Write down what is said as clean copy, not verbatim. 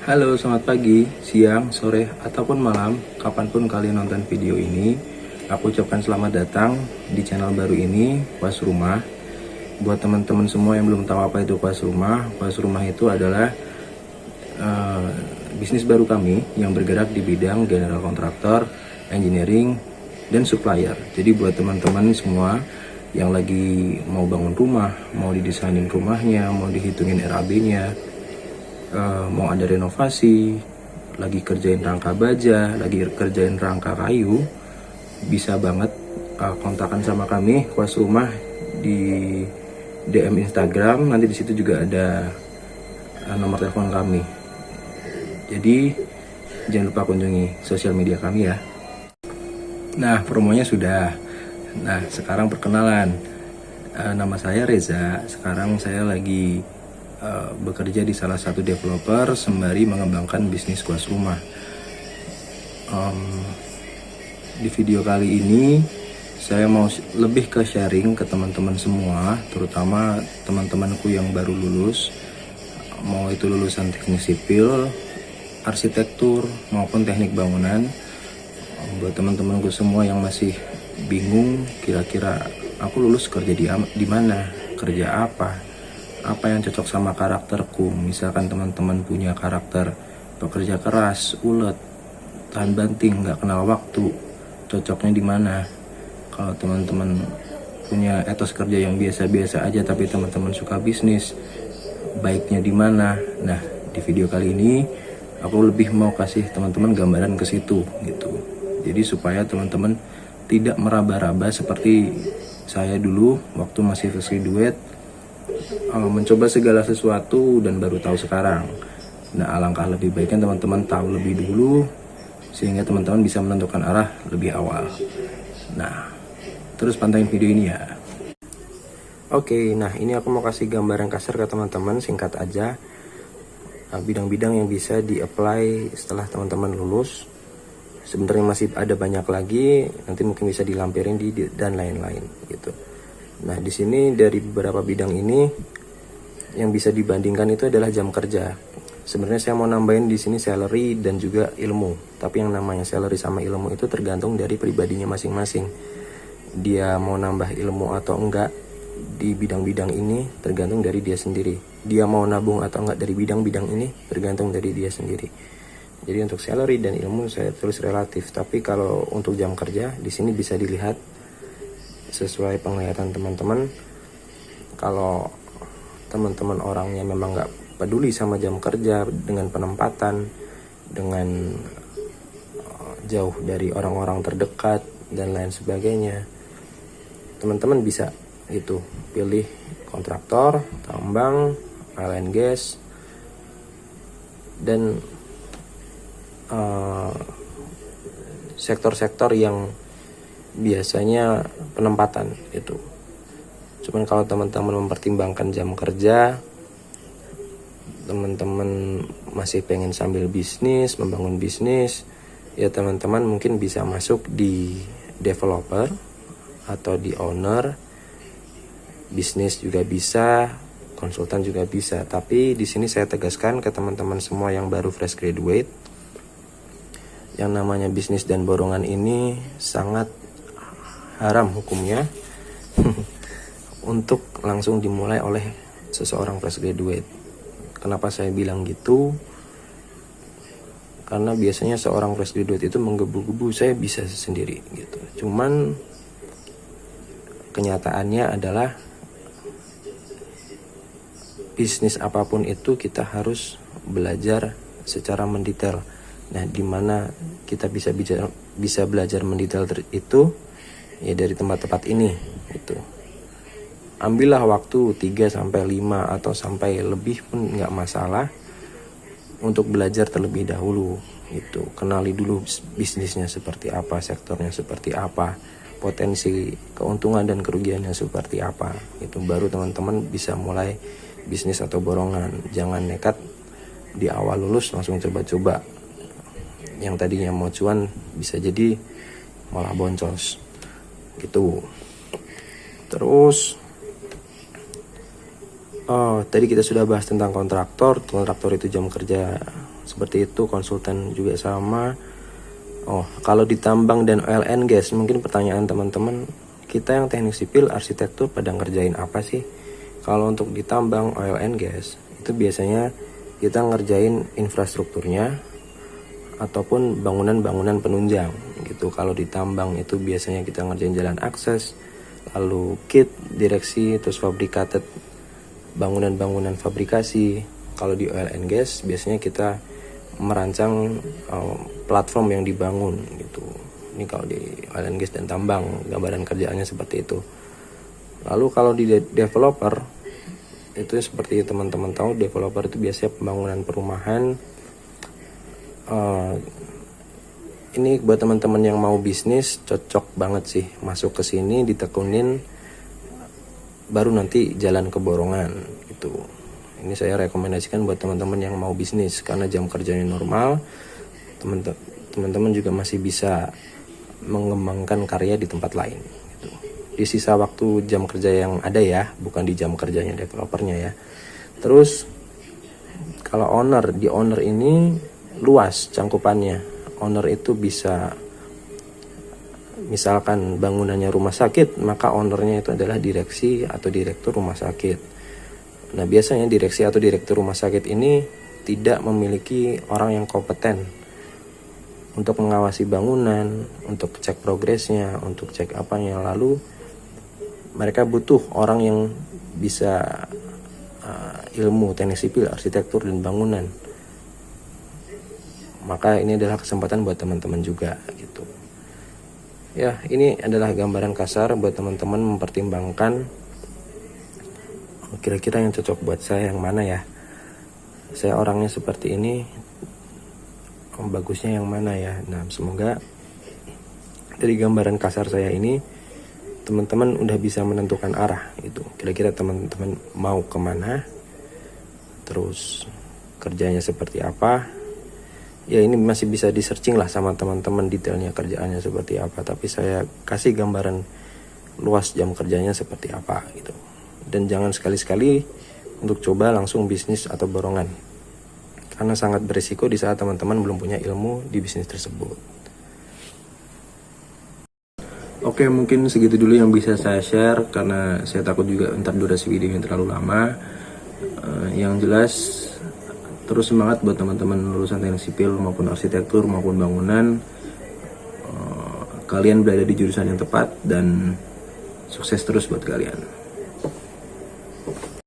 Halo, selamat pagi, siang, sore, ataupun malam, kapanpun kalian nonton video ini. Aku ucapkan selamat datang di channel baru ini, Kuas Rumah. Buat teman-teman semua yang belum tahu apa itu Kuas Rumah itu adalah bisnis baru kami yang bergerak di bidang general kontraktor, engineering, dan supplier. Jadi buat teman-teman semua yang lagi mau bangun rumah, mau didesainin rumahnya, mau dihitungin RAB-nya, mau ada renovasi, lagi kerjain rangka baja, lagi kerjain rangka kayu, bisa banget kontakkan sama kami Kuas Rumah di DM Instagram. Nanti di situ juga ada nomor telepon kami. Jadi jangan lupa kunjungi sosial media kami ya. Nah, promonya sudah. Nah, sekarang perkenalan. Nama saya Reza. Sekarang saya lagi bekerja di salah satu developer sembari mengembangkan bisnis Kuas Rumah. Di video kali ini saya mau lebih ke sharing ke teman-teman semua, terutama teman-temanku yang baru lulus, mau itu lulusan teknik sipil, arsitektur maupun teknik bangunan. Buat teman-temanku semua yang masih bingung, kira-kira aku lulus kerja di mana, kerja apa yang cocok sama karakterku. Misalkan teman-teman punya karakter pekerja keras, ulet, tahan banting, nggak kenal waktu, cocoknya di mana. Kalau teman-teman punya etos kerja yang biasa-biasa aja tapi teman-teman suka bisnis, baiknya di mana. Nah, di video kali ini aku lebih mau kasih teman-teman gambaran ke situ gitu. Jadi supaya teman-teman tidak meraba-raba seperti saya dulu waktu masih fresh graduate, mencoba segala sesuatu dan baru tahu sekarang. Nah, alangkah lebih baiknya teman-teman tahu lebih dulu sehingga teman-teman bisa menentukan arah lebih awal. Nah, terus pantengin video ini ya. Oke, nah ini aku mau kasih gambaran kasar ke teman-teman, singkat aja. Bidang-bidang yang bisa di-apply setelah teman-teman lulus. Sebenarnya masih ada banyak lagi, nanti mungkin bisa dilampirin dan lain-lain gitu. Nah, di sini dari beberapa bidang ini yang bisa dibandingkan itu adalah jam kerja. Sebenarnya saya mau nambahin di sini salary dan juga ilmu. Tapi yang namanya salary sama ilmu itu tergantung dari pribadinya masing-masing. Dia mau nambah ilmu atau enggak di bidang-bidang ini tergantung dari dia sendiri. Dia mau nabung atau enggak dari bidang-bidang ini tergantung dari dia sendiri. Jadi untuk salary dan ilmu saya tulis relatif. Tapi kalau untuk jam kerja di sini bisa dilihat sesuai penglihatan teman-teman. Kalau teman-teman orangnya memang nggak peduli sama jam kerja, dengan penempatan, dengan jauh dari orang-orang terdekat dan lain sebagainya, teman-teman bisa gitu pilih kontraktor, tambang, oil and gas, dan sektor-sektor yang biasanya penempatan itu. Cuman kalau teman-teman mempertimbangkan jam kerja, teman-teman masih pengen sambil bisnis, membangun bisnis, ya teman-teman mungkin bisa masuk di developer atau di owner. Bisnis juga bisa, konsultan juga bisa. Tapi di sini saya tegaskan ke teman-teman semua yang baru fresh graduate, yang namanya bisnis dan borongan ini sangat haram hukumnya untuk langsung dimulai oleh seseorang fresh graduate. Kenapa saya bilang gitu? Karena biasanya seorang fresh graduate itu menggebu-gebu, saya bisa sendiri gitu. Cuman kenyataannya adalah bisnis apapun itu kita harus belajar secara mendetail. Nah, dimana kita bisa belajar mendetail itu ya dari tempat-tempat ini gitu. Ambillah waktu 3 sampai 5 atau sampai lebih pun nggak masalah untuk belajar terlebih dahulu gitu. Kenali dulu bisnisnya seperti apa, sektornya seperti apa, potensi keuntungan dan kerugiannya seperti apa. Itu baru teman-teman bisa mulai bisnis atau borongan. Jangan nekat di awal lulus langsung coba-coba. Yang tadinya mau cuan bisa jadi malah boncos gitu. Terus tadi kita sudah bahas tentang kontraktor. Kontraktor itu jam kerja seperti itu, konsultan juga sama. Oh, kalau di tambang dan oil and gas, mungkin pertanyaan teman-teman, kita yang teknik sipil arsitektur pada ngerjain apa sih? Kalau untuk di tambang oil and gas, itu biasanya kita ngerjain infrastrukturnya ataupun bangunan-bangunan penunjang gitu. Kalau di tambang itu biasanya kita ngerjain jalan akses, lalu kit, direksi, terus fabrikated, bangunan-bangunan fabrikasi. Kalau di oil and gas biasanya kita merancang platform yang dibangun gitu. Ini kalau di oil and gas dan tambang, gambaran kerjaannya seperti itu. Lalu kalau di developer, itu seperti teman-teman tahu, developer itu biasanya pembangunan perumahan. Ini buat teman-teman yang mau bisnis cocok banget sih masuk ke sini, ditekunin, baru nanti jalan ke borongan gitu. Ini saya rekomendasikan buat teman-teman yang mau bisnis karena jam kerjanya normal. Teman-teman juga masih bisa mengembangkan karya di tempat lain gitu. Di sisa waktu jam kerja yang ada ya, bukan di jam kerjanya developernya ya. Terus kalau di owner ini luas cangkupannya. Owner itu bisa, misalkan bangunannya rumah sakit, maka ownernya itu adalah direksi atau direktur rumah sakit. Nah, biasanya direksi atau direktur rumah sakit ini tidak memiliki orang yang kompeten untuk mengawasi bangunan, untuk cek progresnya, untuk cek apanya. Lalu mereka butuh orang yang bisa ilmu teknik sipil, arsitektur, dan bangunan. Maka ini adalah kesempatan buat teman-teman juga gitu. Ya, ini adalah gambaran kasar buat teman-teman mempertimbangkan kira-kira yang cocok buat saya yang mana ya. Saya orangnya seperti ini, bagusnya yang mana ya. Nah, semoga dari gambaran kasar saya ini teman-teman udah bisa menentukan arah itu. Kira-kira teman-teman mau kemana, terus kerjanya seperti apa. Ya, ini masih bisa di searching lah sama teman-teman detailnya kerjaannya seperti apa. Tapi saya kasih gambaran luas jam kerjanya seperti apa gitu. Dan jangan sekali-sekali untuk coba langsung bisnis atau borongan, karena sangat berisiko di saat teman-teman belum punya ilmu di bisnis tersebut. Oke, mungkin segitu dulu yang bisa saya share, karena saya takut juga ntar durasi videonya terlalu lama. Yang jelas, terus semangat buat teman-teman lulusan teknik sipil maupun arsitektur maupun bangunan. Kalian berada di jurusan yang tepat dan sukses terus buat kalian.